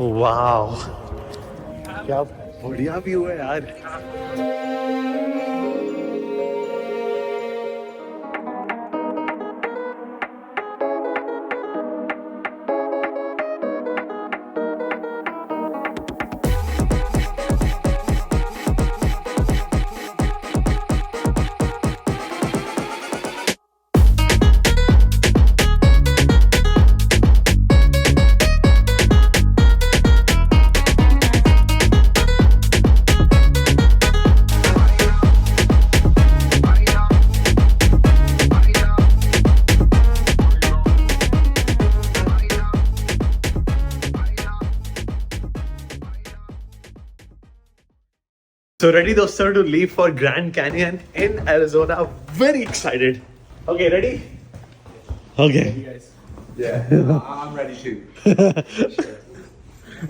वाह, क्या बढ़िया व्यू है यार। So ready doston to leave for Grand Canyon in Arizona. Very excited. Okay, ready? Okay. Yeah, I'm ready too.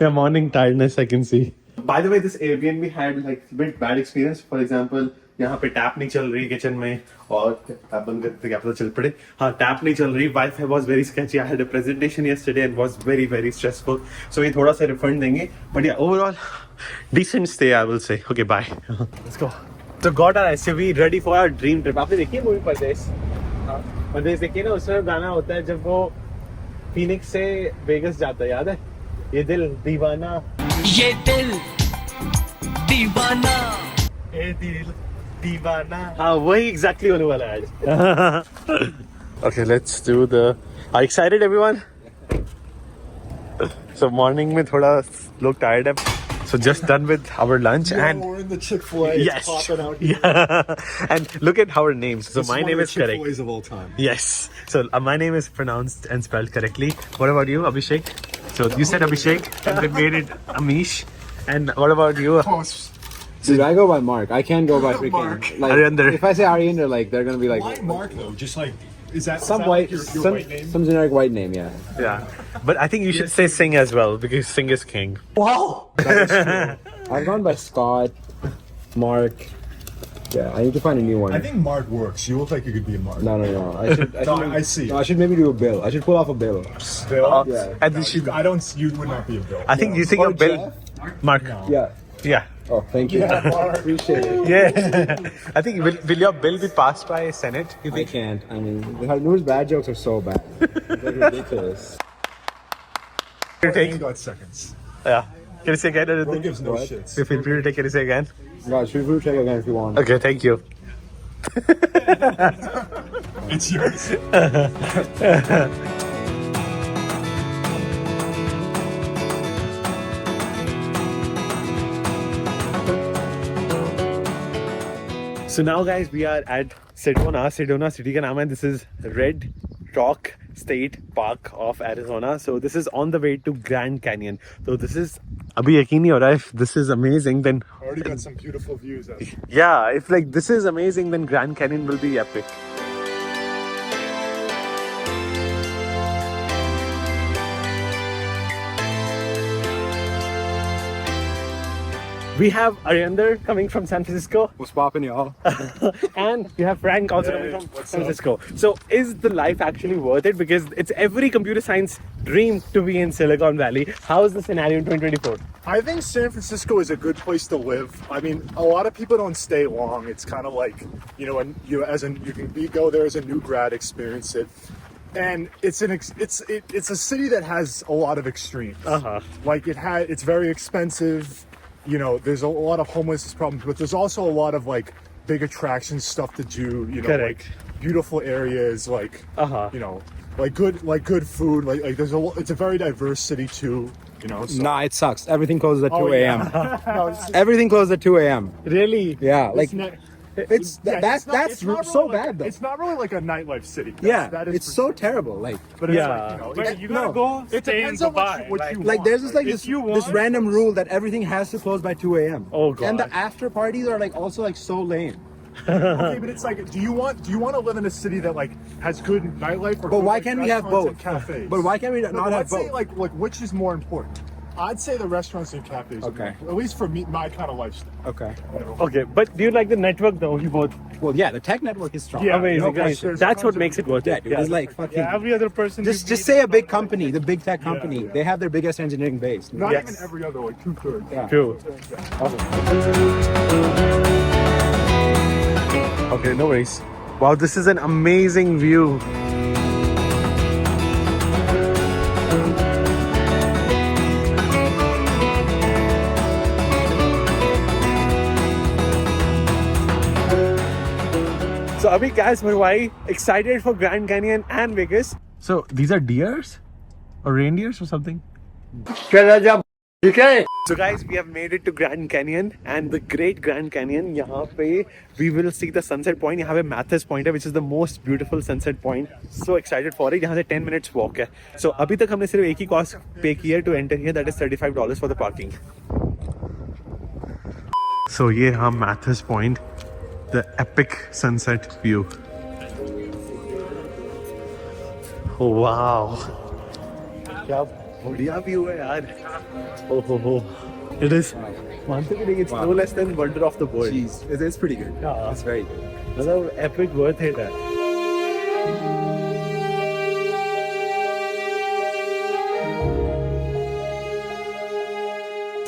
Yeah, morning tiredness I can see. By the way, this Airbnb had like a bit bad experience. For example, यहाँ पे tap नहीं चल रही kitchen में और tap बंद करते क्या पता चल पड़े. हाँ, टैप नहीं चल रही. Wi-Fi was very sketchy. I had a presentation yesterday and was very stressful. So ये थोड़ा सा refund देंगे. But yeah, overall decent stay I will say. Okay, bye. Let's go. So got our SUV ready for our dream trip. आपने देखी है movie परदेश? हाँ, परदेश देखिए ना, उसमें गाना होता है जब वो फीनिक्स से वेगस जाता है, याद है? ये दिल दीवाना, ये दिल दीवाना, ये दिल दीवाना. हाँ, वही एग्जैक्टली होने वाला है आज. Okay, let's do the. Are you excited, everyone? So morning में थोड़ा लोग tired है. So just done with our lunch and we're in the Chick-fil-A. yes, It's popping out here. yeah. And look at our names. So This my is one name of is the correct. Chick-fil-A's of all time. Yes. So my name is pronounced and spelled correctly. What about you, Abhishek? So you said Abhishek, and they made it Amish. And what about you? Close. Dude, I go by Mark. I can't go by freaking Mark. like. Ariander. If I say Ariander, like they're gonna be like Why Mark though? Just like, is that some is that white, like your some, white name? some generic white name. Yeah. Yeah. But I think you should say Singh as well because Singh is king. Wow. I've gone by Scott, Mark. Yeah, I need to find a new one. I think Mark works. You look like you could be a Mark. No. I should. No, I see. No, I should maybe do a Bill. I should pull off a Bill. Bill? Yeah. And you should. I don't. You would not be a Bill. I think you think Or of Bill. Mark. Yeah. Yeah. Oh, thank you. Yeah, Mark. Appreciate it. Yeah. I think will your bill be passed by Senate? You I think? can't. I mean, the news bad jokes are so bad. They're ridiculous. You I take? got seconds. Yeah. Can you say again? Bro Anything? gives no What? shits. You feel free to take. Can you say again? God, should we check again if you want? Okay. Thank you. It's yours. So now guys we are at Sedona city का नाम है. This is Red Rock State Park of Arizona. So this is on the way to Grand Canyon. So this is अभी यकीन नहीं हो रहा है. If this is amazing then Already got some beautiful views. yeah, if like this is amazing then Grand Canyon will be epic. We have Ariander coming from San Francisco. What's poppin', y'all? And you have Frank also coming from San Francisco. So is the life actually worth it? Because it's every computer science dream to be in Silicon Valley. How is the scenario in 2024? I think San Francisco is a good place to live. I mean, a lot of people don't stay long. It's kind of like, you know, and you can go there as a new grad, experience it, and it's a city that has a lot of extremes. Like it's very expensive. You know, there's a lot of homelessness problems, but there's also a lot of like big attractions, stuff to do. You know, Correct. like beautiful areas, like Uh-huh. you know, like good food. Like it's a very diverse city too. You know, so. Nah, it sucks. Everything closes at 2 Oh, a.m. yeah. No, it's just, Everything closes at 2 a.m. Really? Yeah, like it's that's it's not so really like bad though. It's not really like a nightlife city. Yeah, that is it's for so sure. terrible. Like, But it's Yeah. like, you know, But you gotta no. go it stay in depends on Dubai. what you like want. there's just like If this you this want- random rule that everything has to close by 2 a.m. Oh, God. And the after parties are like also like so lame. Okay, but it's like, do you want to live in a city that like has good nightlife? Or But good, why like, can't we have restaurants both? and cafes? But why can't we No, not have let's say both? like which is more important? I'd say the restaurants and cafes. Okay. At least for me, my kind of lifestyle. Okay. Okay, but do you like the network though? You both Well, yeah, the tech network is strong. Yeah, amazing, no, guys. there's That's what tons of- makes it worth Yeah, it. dude, it's like fucking. Yeah, every other person. Just you meet- say a big company, the big tech company. They have their biggest engineering base. Not Yes. even every other, like 2/3. Yeah. True. Okay, no worries. Wow, this is an amazing view. So Abhi, guys, Marwai, excited for Grand Canyon and Vegas. So these are deers or reindeers or something? So guys, we have made it to Grand Canyon and the Great Grand Canyon. यहाँ पे we will see the sunset point. यहाँ पे Mathis Point है, which is the most beautiful sunset point. So excited for it. यहाँ से 10 minutes walk है. So अभी तक हमने सिर्फ एक ही cost pay की है to enter here. That is $35 for the parking. So ये हाँ Mathis Point, the epic sunset view. Oh wow. क्या बढ़िया व्यू है यार. Oh. It is. मानते भी नहीं, it's no less than wonder of the world. Jeez, it's pretty good. Yeah. It's very good. मतलब epic worth it है.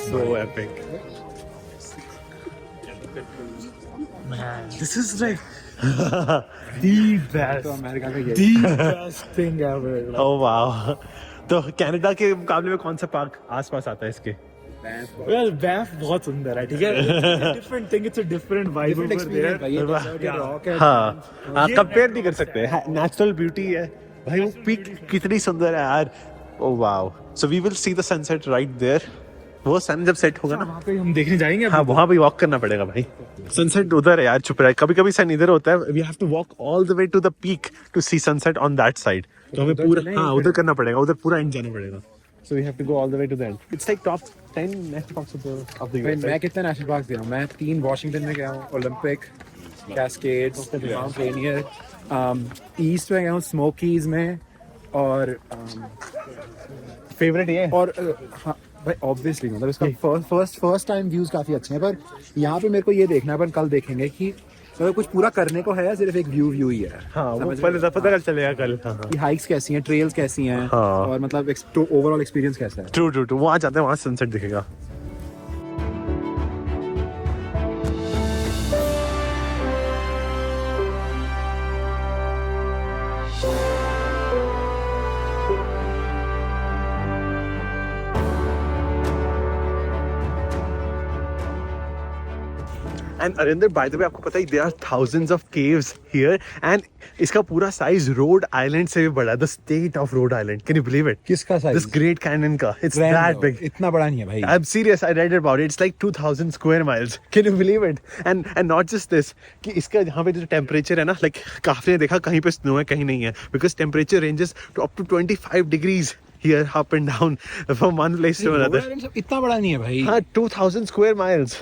So epic. Man, this is like the best. तो America का ये The best thing ever. Oh wow. तो Canada के मुकाबले में कौन सा पार्क आसपास आता है इसके? Well, Banff बहुत सुंदर है, ठीक है? It's a different thing. It's a different vibe different over there. experience भाई, ये deserted Yeah. rock है. हाँ, कंपेयर नहीं कर सकते. नेचुरल ब्यूटी है भाई, वो पीक कितनी सुंदर है यार. Oh wow. So we will see the sunset right there. वो सन जब सेट होगा ना, वहाँ पे हम देखने जाएंगे. हाँ वहाँ भी वॉक करना पड़ेगा भाई. सनसेट उधर है यार, चुप रहा है. कभी कभी सन इधर होता है. We have to walk all the way to the peak to see sunset on that side. तो हमें पूरा हाँ उधर करना पड़ेगा, उधर पूरा एंड जाना पड़ेगा. So we have to go all the way to the end. It's like top 10 national parks of the भाई US. मैं कितने नेशनल पार्क गया हूँ. मैं 3 वॉशिंगटन में गया हूँ, Olympic, cascades, mount Rainier, east में गया हूँ, स्मोकीज में, और Favorite ये है? और हाँ भाई ऑब्वियसली मतलब इसका फर्स्ट टाइम व्यूज काफी अच्छे हैं. पर यहाँ पे मेरे को ये देखना है, पर कल देखेंगे कि मतलब कुछ पूरा करने को है या सिर्फ एक व्यू ही है. हाँ वो समझ पता चलेगा कल. हाँ कि हाइक्स कैसी हैं, ट्रेल्स कैसी हैं, हाँ. और मतलब ओवरऑल एक्सपीरियंस कैसा है. ट्रू वहाँ जाते हैं, वहाँ सनसेट दिखेगा. And Arinder, by the way, आपको पता है there are thousands of caves here and इसका पूरा size Rhode Island से भी बड़ा है. The state of Rhode Island. Can you believe it? किसका size? This Great Canyon का. It's that big. इतना बड़ा नहीं है भाई. I'm serious. I read about it. It's like 2,000 square miles. Can you believe it? And not just this. कि इसका यहाँ पे जो temperature है ना, like काफी ने देखा कहीं पे snow है कहीं नहीं है. Because temperature ranges to up to 25 degrees here, up and down from one place to another. इतना बड़ा नहीं है भाई. हाँ, 2,000 square miles.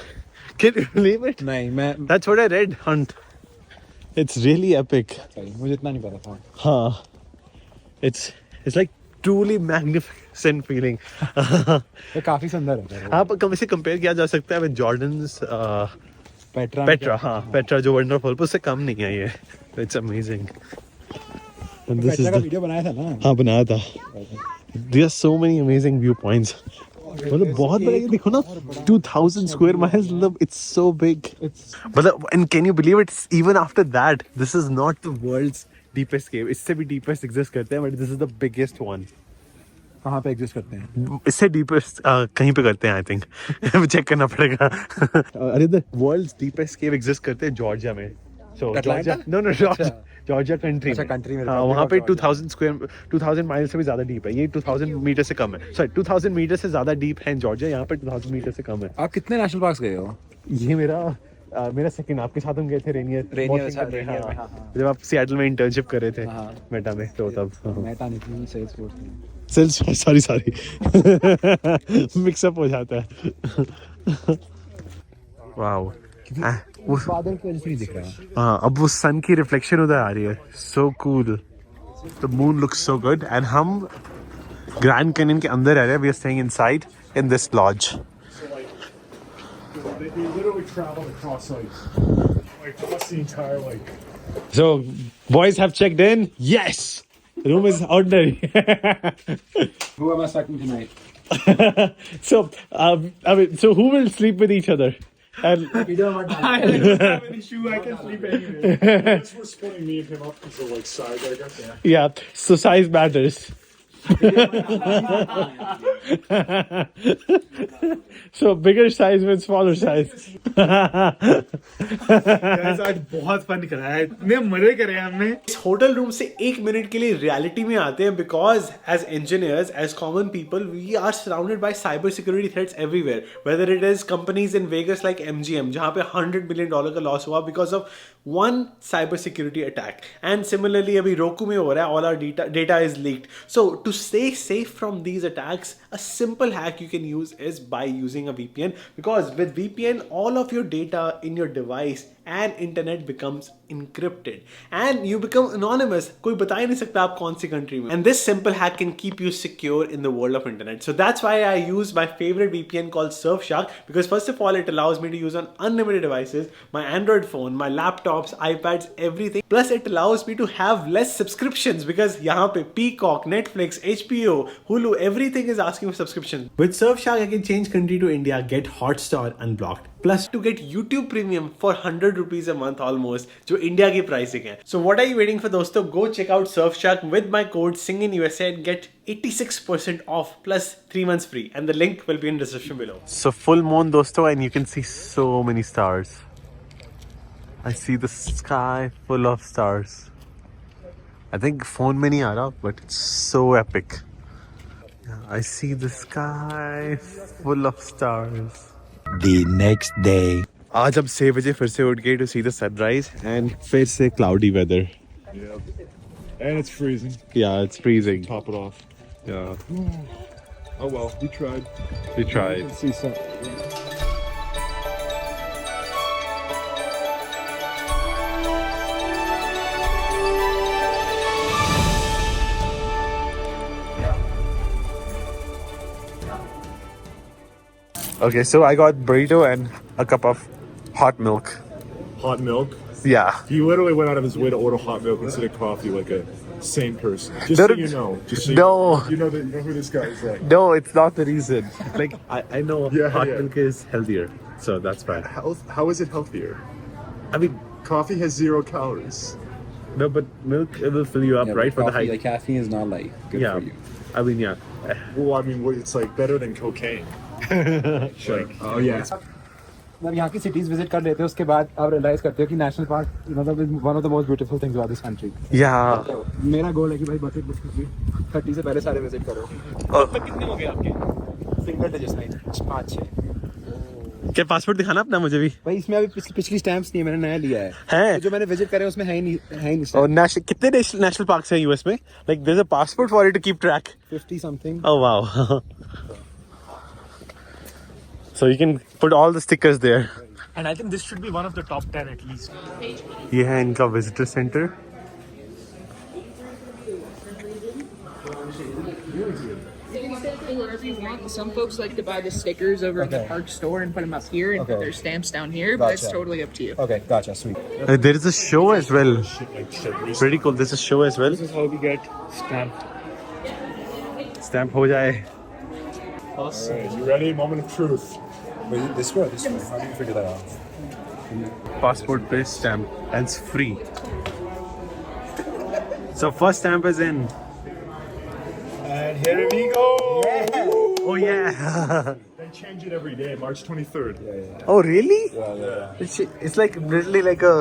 Can you believe it? नहीं मैं That's what I read, Hunt. It's really epic. मुझे इतना नहीं पता था. हाँ. It's like truly magnificent feeling. ये काफी सुंदर है. आप कम से कंपेयर किया जा सकता है with Jordan's पेट्रा हाँ, पेट्रा जो वंडरफुल, उससे कम नहीं है ये. It's amazing. And this is Petra का the वीडियो बनाया था ना. हाँ बनाया था. There are so many amazing viewpoints. मतलब बहुत बड़ा, ये देखो ना 2000 square miles, मतलब it's so big. मतलब and can you believe it, even after that this is not the world's deepest cave. इससे भी deepest exist करते हैं, but this is the biggest one. कहाँ पे एग्जिस्ट करते हैं? इससे deepest कहीं पे करते हैं I think. चेक करना पड़ेगा. अरे the world's deepest cave exist करते हैं जॉर्जिया में. So Atlanta? Georgia, Georgia country. अच्छा, country में. हाँ वहाँ पे 2000 माइल से भी ज्यादा डीप है. ये 2000 मीटर से कम है. सॉरी 2000 मीटर से ज्यादा डीप है जॉर्जिया. यहाँ पे 2000 मीटर से कम है. आप कितने नेशनल पार्क्स गए हो? ये मेरा सेकंड. आपके साथ हम गए थे रेनियर रेनियर में. हाँ. जब आप सिएटल में इंटर्नशिप कर रहे थे हाँ. मेटा में, तो तब मेटा नहीं, सेल्स फोर्स. सॉरी मिक्सअप हो जाता है. वाओ. उस बादल की वजह से नहीं दिख रहा है. हाँ अब वो सन की रिफ्लेक्शन उधर आ रही है. So cool. The moon looks so good. And हम ग्रैंड कैनियन के अंदर रह रहे हैं. We are staying inside in this lodge. So like, they literally traveled across like across the entire like. So, boys have checked in. Yes, room is ordinary. Who am I sucking tonight? So, so who will sleep with each other? And You don't want Unless we're splitting me and him up because of like size, I guess. yeah, so size matters. So bigger size with smaller size. आज बहुत fun करा है, इतने मजे करे हैं हमने. इस होटल रूम से एक मिनट के लिए रियलिटी में आते हैं because as engineers as common people we are surrounded by cyber security threats everywhere whether it is companies in Vegas like MGM जहां पे $100 billion का लॉस हुआ because of one cyber security attack, and similarly अभी Roku में हो रहा है, all our data is leaked. So to stay safe from these attacks, a simple hack you can use is by using a VPN, because with VPN all of your data in your device and internet becomes encrypted and you become anonymous. कोई बता ही नहीं सकता आप कौन सी country में. And this simple hack can keep you secure in the world of internet. So that's why I use my favorite VPN called Surfshark, because first of all it allows me to use on unlimited devices, my Android phone, my laptops, iPads, everything. Plus it allows me to have less subscriptions because यहाँ पे Peacock, Netflix, HBO, Hulu, everything is asking for subscription. With Surfshark I can change country to India, get Hotstar unblocked. Plus to get YouTube Premium for 100 rupees a month almost, जो India की pricing है. So what are you waiting for दोस्तों? Go check out Surfshark with my code SINGINUSA and get 86% off plus 3 months free, and the link will be in description below. So full moon दोस्तों, and you can see so many stars. I see the sky full of stars. I think phone में नहीं आ रहा, but it's so epic. Yeah, I see the sky full of stars. The next day. आज हम 6 बजे फिर से उठ गए to see the sunrise and फिर से cloudy weather. Yeah. And it's freezing. Yeah, it's freezing. Top it off. Yeah, Oh well, we tried. we tried. Let's see some. Okay, so I got burrito and a cup of hot milk. Hot milk. Yeah. He literally went out of his way to order hot milk instead of coffee, like a sane person. Just No, so you know. Just so no. you know who this guy is. Like. No, it's not the reason. Like, I know Yeah, hot yeah. milk is healthier, so that's fine. How is it healthier? I mean, Coffee has 0 calories. no, but milk, it will fill you up, right, for the hike. Like caffeine is not like good Yeah. for you. I mean, yeah. Well, I mean, it's like better than cocaine. Like, oh yeah. मतलब यहाँ की cities visit कर लेते हो उसके बाद आप realise करते हो कि नेशनल पार्क मतलब one of the most beautiful things about this country. Yeah. तो मेरा गोल है कि भाई बकेट लिस्ट में 30 से पहले सारे विजिट करो. कितने हो गए आपके? सिंगल डिजिट्स में 5-6. क्या पासपोर्ट दिखाना अपना मुझे भी? भाई इसमें अभी पिछली स्टैम्प्स नहीं है, मैंने नया लिया है. है? तो जो मैंने विजिट करे उसमें है ही नहीं. और कितने नेशनल पार्क्स हैं यूएस में? Like, there's a passport for you to keep track. 50 something. Oh wow. So you can put all the stickers there. And I think this should be one of the top 10 at least. ये है इनका visitor centre. Wherever you want. Some folks like to buy the stickers over at the park store and put them up here and put their stamps down here, but it's Gotcha. totally up to you. Okay, gotcha, sweet. There is a show as well. Pretty cool. There's a show as well. This is how we get stamped. Stamp हो जाए. Alright, you ready? Moment of truth. Wait, this way. How do you figure that out? Passport पे stamp and it's free. So first stamp is in. And here we go. Oh yeah. They change it every day. March 23rd. Oh really? Yeah. It's like literally like a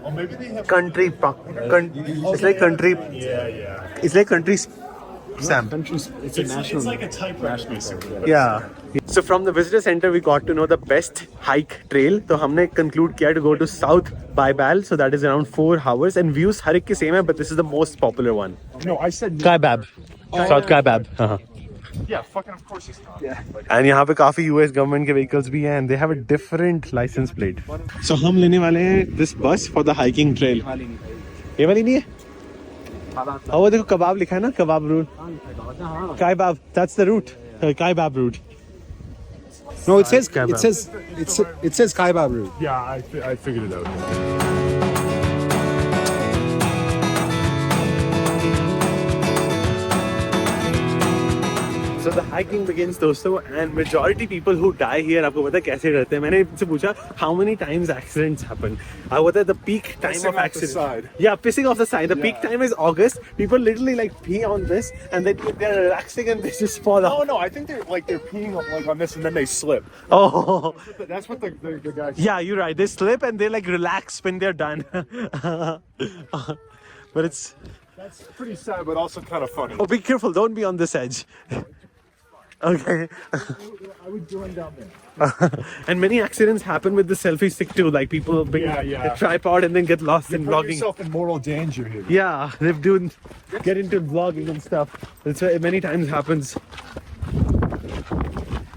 Oh, maybe they have. country. It's like country. Yeah. It's like country stamp. It's like a typewriter, basically. Yeah. So from the visitor center we got to know the best hike trail. तो हमने conclude किया to go to South Baibal. So that is around 4 hours and views हर एक के same है, but this is the most popular one. No, I said. Kaibab. South Kaibab. हाँ. Yeah, fucking of course it's not. Yeah. And यहाँ पे काफी US government के vehicles भी हैं and they have a different license plate. So हम लेने वाले हैं this bus for the hiking trail. ये वाली नहीं है? और वो देखो कबाब लिखा है ना, कबाब route. Kaibab, that's the route. Kaibab route. No, it says Kaibab. it says Kaibab route. Yeah, I figured it out. So the hiking begins, दोस्तों, and majority people who die here, आपको पता है कैसे रहते हैं? मैंने इनसे पूछा how many times accidents happen. I was at the peak time Pissing of off the accident. side. Yeah, pissing off the side. The peak time is August. People literally like pee on this, and then they're relaxing and they just fall Oh out. no, I think they're peeing on this and then they slip. Oh, That's what the guy. yeah, you're right. They slip and they like relax when they're done. But it's That's pretty sad, but also kind of funny. oh, be careful! Don't be on this edge. Okay. I would join down there. And many accidents happen with the selfie stick too. Like people bring Yeah. a tripod and then get lost in Put vlogging. yourself in mortal danger here. Yeah, they've get into vlogging and stuff. It's many times happens.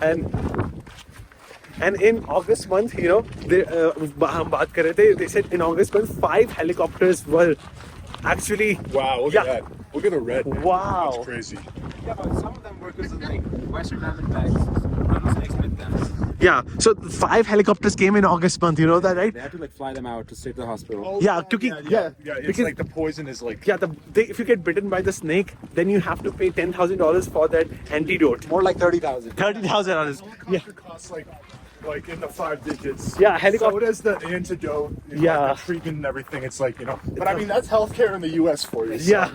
And in August month, you know, हम बात कर रहे थे, they said in August month 5 helicopters were actually. Wow, look Yeah. at that. Look at the red. Man. Wow. That's crazy. Yeah, but some of them were because of like Western Diamondbacks. Rattlesnakes bit them. Yeah, so 5 helicopters came in August month. You know that, right? They had to like fly them out to straight to the hospital. Yeah, Yeah. It's because- like the poison is like. Yeah, if you get bitten by the snake, then you have to pay $10,000 for that antidote. More like 30,000. $30,000. Yeah. It costs like in the 5 digits. Yeah, helicopter- So does the antidote. And Yeah. Like the treatment and everything. It's like, you know. But I mean, that's healthcare in the U.S. for you. So, Yeah.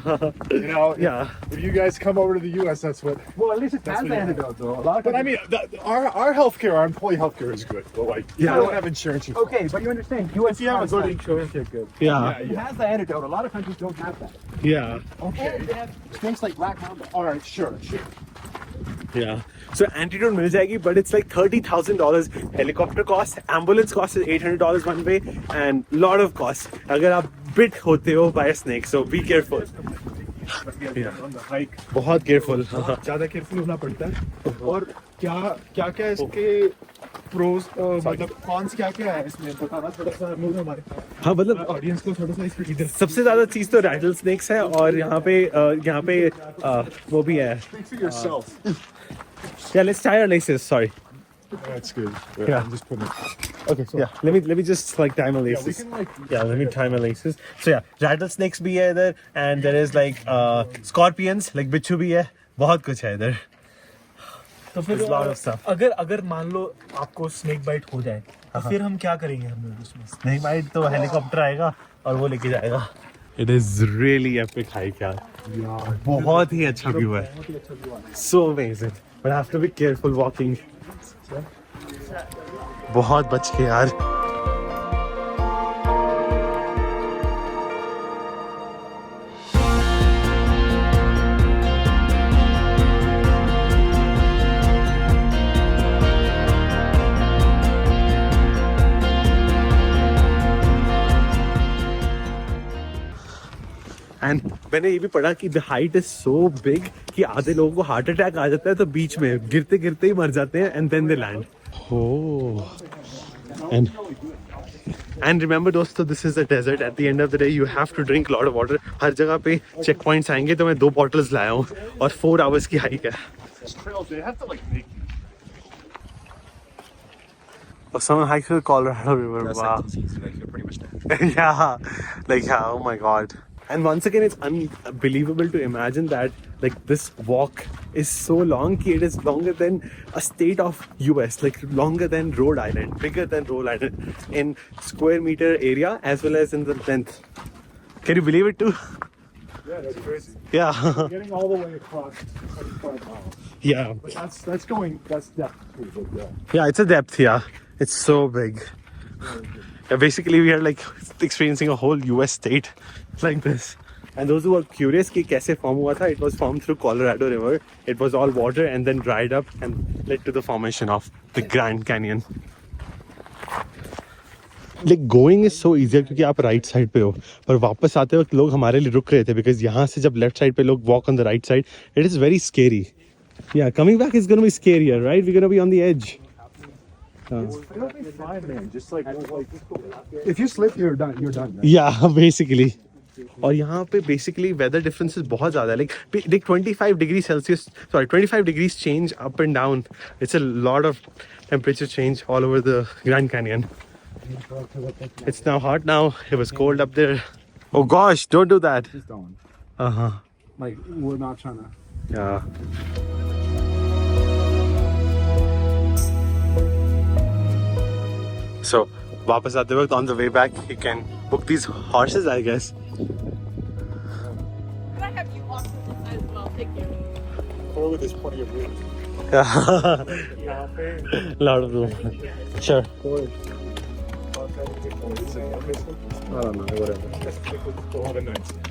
You know. Yeah. If you guys come over to the U.S., that's what. Well, at least it That's has what the you- antidote though. A lot of But I mean, our healthcare, our employee healthcare is good. But like, if Yeah. you don't have insurance, you're okay, but you understand, U.S. If you have a good has insurance, you're good. Yeah. It has the antidote. A lot of countries don't have that. Yeah. Okay. And they have snakes like Black Mamba. All right. Sure. Yeah. So antidote मिल जाएगी, but it's like $30,000. Helicopter cost, ambulance cost is $800 one way, and lot of costs. अगर आप bit होते हो by a snake, so be careful. On the hike. बहुत careful. ज्यादा careful होना पड़ता है और क्या क्या इसके प्रोज मतलब कॉन्स क्या क्या है इसमें बताना थोड़ा सा हम लोग हमारे हाँ, मतलब ऑडियंस को थोड़ा सा इस पे इधर सबसे ज्यादा चीज तो रैटल स्नेक्स है, और यहाँ पे वो भी है. speak for yourself. Yeah, let's tie our laces. Sorry. That's good. Yeah. I'm just putting it. Okay. Yeah. Let me just like tie my Yeah, we laces. can like Yeah, let me tie my laces. So yeah, rattlesnakes भी है इधर, and there is like scorpions, like बिच्छू भी है, बहुत कुछ है इधर. तो फिर There's a lot of stuff. अगर मान लो आपको स्नेक बाइट हो जाए तो फिर हम क्या करेंगे हम लोग उसमें? नहीं भाई, तो हेलीकॉप्टर आएगा और वो लेके जाएगा. It is really epic hike यार. बहुत ही अच्छा व्यू है. So amazing. But I have to be careful walking. बहुत बच के यार. एंड मैंने ये भी पढ़ा कि the height is so big कि आधे लोगों को हार्ट अटैक आ जाता है, तो बीच में गिरते गिरते ही मर जाते हैं, and then they land. And remember दोस्तों, this is the desert. At the end of the day you have to drink lot of water. हर जगह पे चेक पॉइंट्स आएंगे, तो मैं 2 बॉटल्स लाया हूँ, और 4 आवर्स की हाइक है. trails. They have to like make. Someone hikes the Colorado River. Wow. Like you're pretty much dead. yeah, oh my god. And once again, it's unbelievable to imagine that like this walk is so long that it is longer than a state of US, like longer than Rhode Island, bigger than Rhode Island in square meter area as well as in the length. Can you believe it too? Yeah, that's crazy. Yeah. Getting all the way across 25 miles. Yeah. But that's depth too. But yeah. Yeah, it's a depth, yeah. It's so big. Yeah, basically we are like experiencing a whole US state like this. And those who are curious कि कैसे form हुआ था, it was formed through Colorado River. It was all water and then dried up and led to the formation of the Grand Canyon. Like going is so easier क्योंकि आप right side पे हो, पर वापस आते वक्त लोग हमारे लिए रुक रहे थे, बिकॉज यहाँ से जब लेफ्ट साइड पे लोग walk on the right side, it is very scary. Yeah, coming back is gonna be scarier, right? We're gonna be on the edge. It'll be fine, man. Just like if you slip, you're done. You're done. Man. Yeah, basically. और यहाँ पे basically weather differences बहुत ज़्यादा है, like 25 degree Celsius, sorry 25 degrees change up and down. It's a lot of temperature change all over the grand canyon. It's now hot now. It was cold up there. Oh gosh, don't do that. Just don't. Uh-huh. Like, we're not trying to. Yeah. So, वापस आते वक्त on the way back, you can book these horses, I guess. Can I have you walk with us as well? Thank you. Forward, there's plenty of room. Lot of room. Sure. I don't know, whatever.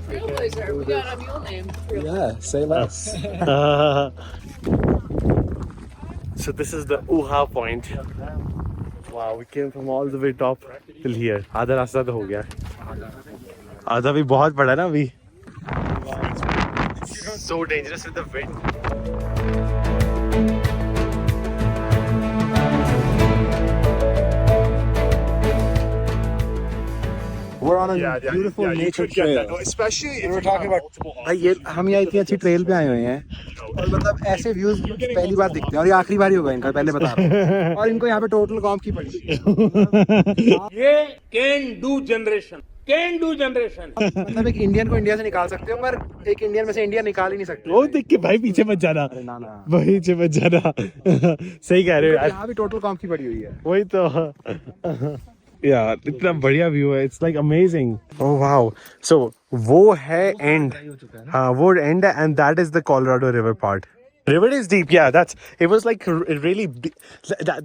Trailblazer, we got a mule name. Yeah, say less. So this is the Uha point. Wow, we came from all the way top till here. आधा रास्ता तो हो गया. आधा भी बहुत बड़ा ना अभी. So dangerous with the wind. We're on a Yeah, beautiful you nature could get trail. that, especially if We're you talking have about. multiple भाई ये हम यहाँ इतनी अच्छी ट्रेल पे आए हुए हैं और मतलब ऐसे व्यूज पहली बार दिखते हैं और ये आखिरी बार ही होगा इनका, पहले बता रहा हूँ. और इनको यहाँ पे टोटल कॉम्प की पड़ी. ये कैन डू जनरेशन मतलब एक इंडियन को इंडिया से निकाल सकते हो पर एक इंडियन में से इंडिया निकाल ही नहीं सकते. वो देख के भाई पीछे मत जाना. ना ना, पीछे मत जाना. सही कह रहे हो यार. यहाँ भी टोटल कॉम्प की पड़ी हुई है. वही तो. यार इतना बढ़िया व्यू है. It's like amazing. Oh wow. So वो है एंड. हाँ वो एंड है and that is the Colorado river part. River is deep, yeah. It was like really.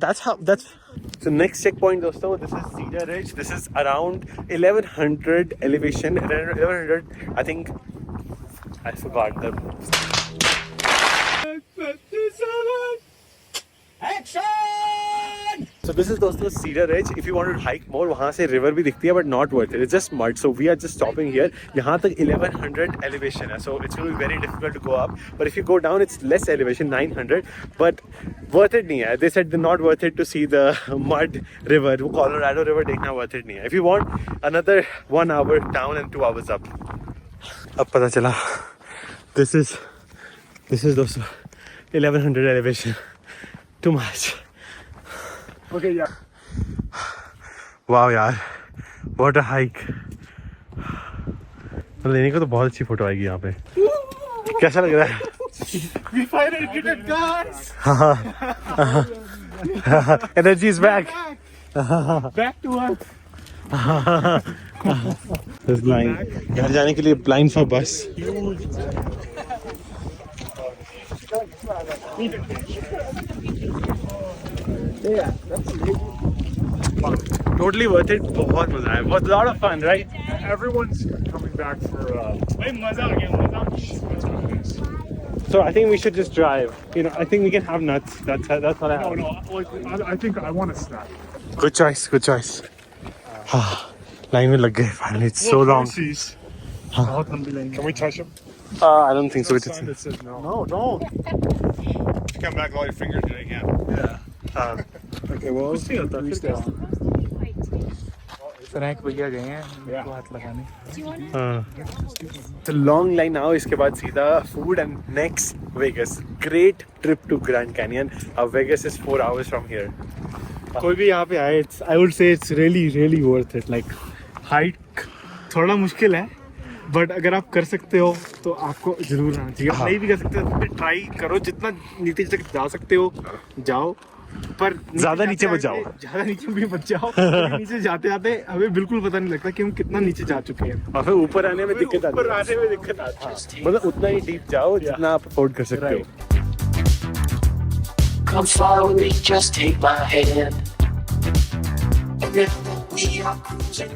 That's so next checkpoint, dosto. This is Cedar Ridge. This is around 1100 elevation. 1100, I think. I forgot the. So this is dosto Cedar Ridge. If you want to hike more, वहाँ से river भी दिखती है, but not worth it. It's just mud. So we are just stopping here. यहाँ तक 1100 elevation है. So it's going to be very difficult to go up. But if you go down, it's less elevation, 900. But worth it नहीं है. They said they're not worth it to see the mud river. वो Colorado River देखना worth it नहीं है. If you want another 1 hour down and 2 hours up. अब पता चला. This is दोस्तों 1100 elevation. Too much. Okay, yeah. वाह यार, what a hike. लेने को तो बहुत अच्छी फोटो आएगी यहाँ पे. कैसा लग रहा है? We finally did it, guys! Energy is back. Back to us. This blind. घर जाने के लिए blind for bus. Totally worth it. बहुत मजा आया. Was a lot of fun, right? Everyone's coming back for. So I think we should just drive. You know, I think we can have nuts. That's what I have. No, I think I want to snack. Good choice. Good choice. Line में लग गए. Finally, it's so long. Can we touch him? I don't think so. It's Sign that says no. No, don't. Come back with all your fingers in it again. Okay, well, we stay on. Rank भैया गए हैं उनको हाथ लगाने. So long line now. इसके बाद सीधा food and next Vegas. Great trip to Grand Canyon. Vegas is 4 hours from here. कोई भी यहाँ पे आए, I would say it's really worth it. Like height थोड़ा मुश्किल है, बट अगर आप कर सकते हो तो आपको जरूर आना चाहिए. नहीं भी कर सकते हो तो ट्राई करो, जितना नीचे तक जा सकते हो जाओ, पर ज्यादा नीचे मत जाओ. ज्यादा नीचे भी मत जाओ. नीचे जाते जाते हमें बिल्कुल पता नहीं लगता कि हम कितना नीचे जा चुके हैं. और फिर ऊपर आने में दिक्कत आती है. मतलब उतना ही डीप जाओ जितना आप अफोर्ड कर सकते हो. Come follow me, just take my hand. And then we are cruising.